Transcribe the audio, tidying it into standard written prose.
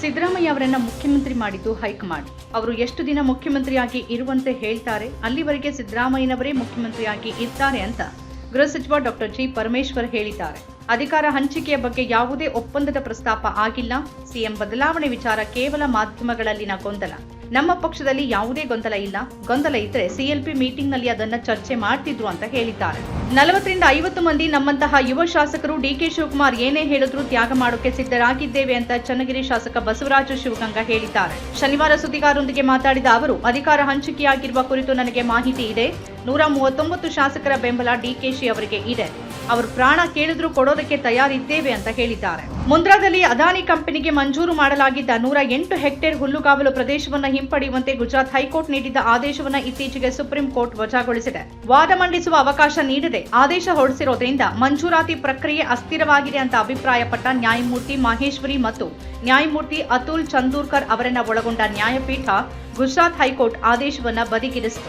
ಸಿದ್ದರಾಮಯ್ಯ ಅವರನ್ನ ಮುಖ್ಯಮಂತ್ರಿ ಮಾಡಿದ್ದು ಹೈಕಮಾಂಡ್. ಅವರು ಎಷ್ಟು ದಿನ ಮುಖ್ಯಮಂತ್ರಿಯಾಗಿ ಇರುವಂತೆ ಹೇಳ್ತಾರೆ, ಅಲ್ಲಿವರೆಗೆ ಸಿದ್ದರಾಮಯ್ಯನವರೇ ಮುಖ್ಯಮಂತ್ರಿಯಾಗಿ ಇರ್ತಾರೆ ಅಂತ ಗೃಹ ಸಚಿವ ಡಾಕ್ಟರ್ ಜಿ ಪರಮೇಶ್ವರ್ ಹೇಳಿದ್ದಾರೆ. ಅಧಿಕಾರ ಹಂಚಿಕೆಯ ಬಗ್ಗೆ ಯಾವುದೇ ಒಪ್ಪಂದದ ಪ್ರಸ್ತಾಪ ಆಗಿಲ್ಲ. ಸಿಎಂ ಬದಲಾವಣೆ ವಿಚಾರ ಕೇವಲ ಮಾಧ್ಯಮಗಳಲ್ಲಿನ ಗೊಂದಲ. ನಮ್ಮ ಪಕ್ಷದಲ್ಲಿ ಯಾವುದೇ ಗೊಂದಲ ಇಲ್ಲ. ಗೊಂದಲ ಇದ್ರೆ ಸಿಎಲ್ಪಿ ಮೀಟಿಂಗ್ನಲ್ಲಿ ಅದನ್ನ ಚರ್ಚೆ ಮಾಡ್ತಿದ್ರು ಅಂತ ಹೇಳಿದ್ದಾರೆ. 40 ರಿಂದ 50 ಮಂದಿ ನಮ್ಮಂತಹ ಯುವ ಶಾಸಕರು ಡಿಕೆ ಶಿವಕುಮಾರ್ ಏನೇ ಹೇಳಿದ್ರು ತ್ಯಾಗ ಮಾಡೋಕೆ ಸಿದ್ಧರಾಗಿದ್ದೇವೆ ಅಂತ ಚನ್ನಗಿರಿ ಶಾಸಕ ಬಸವರಾಜ ಶಿವಗಂಗಾ ಹೇಳಿದ್ದಾರೆ. ಶನಿವಾರ ಸುದ್ದಿಗಾರರೊಂದಿಗೆ ಮಾತಾಡಿದ ಅವರು, ಅಧಿಕಾರ ಹಂಚಿಕೆಯಾಗಿರುವ ಕುರಿತು ನನಗೆ ಮಾಹಿತಿ ಇದೆ. 139 ಶಾಸಕರ ಬೆಂಬಲ ಡಿಕೆಶಿ ಅವರಿಗೆ ಇದೆ. ಅವರು ಪ್ರಾಣ ಕೇಳಿದ್ರೂ ಕೊಡೋದಕ್ಕೆ ತಯಾರಿದ್ದೇವೆ ಅಂತ ಹೇಳಿದ್ದಾರೆ. ಮುಂದ್ರಾದಲ್ಲಿ ಅದಾನಿ ಕಂಪನಿಗೆ ಮಂಜೂರು ಮಾಡಲಾಗಿದ್ದ 108 ಹೆಕ್ಟೇರ್ ಹುಲ್ಲುಗಾವಲು ಪ್ರದೇಶವನ್ನು ಹಿಂಪಡೆಯುವಂತೆ ಗುಜರಾತ್ ಹೈಕೋರ್ಟ್ ನೀಡಿದ್ದ ಆದೇಶವನ್ನು ಇತ್ತೀಚೆಗೆ ಸುಪ್ರೀಂ ಕೋರ್ಟ್ ವಜಾಗೊಳಿಸಿದೆ. ವಾದ ಮಂಡಿಸುವ ಅವಕಾಶ ನೀಡದೆ ಆದೇಶ ಹೊರಡಿಸಿರೋದ್ರಿಂದ ಮಂಜೂರಾತಿ ಪ್ರಕ್ರಿಯೆ ಅಸ್ಥಿರವಾಗಿದೆ ಅಂತ ಅಭಿಪ್ರಾಯಪಟ್ಟ ನ್ಯಾಯಮೂರ್ತಿ ಮಹೇಶ್ವರಿ ಮತ್ತು ನ್ಯಾಯಮೂರ್ತಿ ಅತುಲ್ ಚಂದೂರ್ಕರ್ ಅವರನ್ನ ಒಳಗೊಂಡ ನ್ಯಾಯಪೀಠ ಗುಜರಾತ್ ಹೈಕೋರ್ಟ್ ಆದೇಶವನ್ನು ಬದಿಗಿರಿಸಿತು.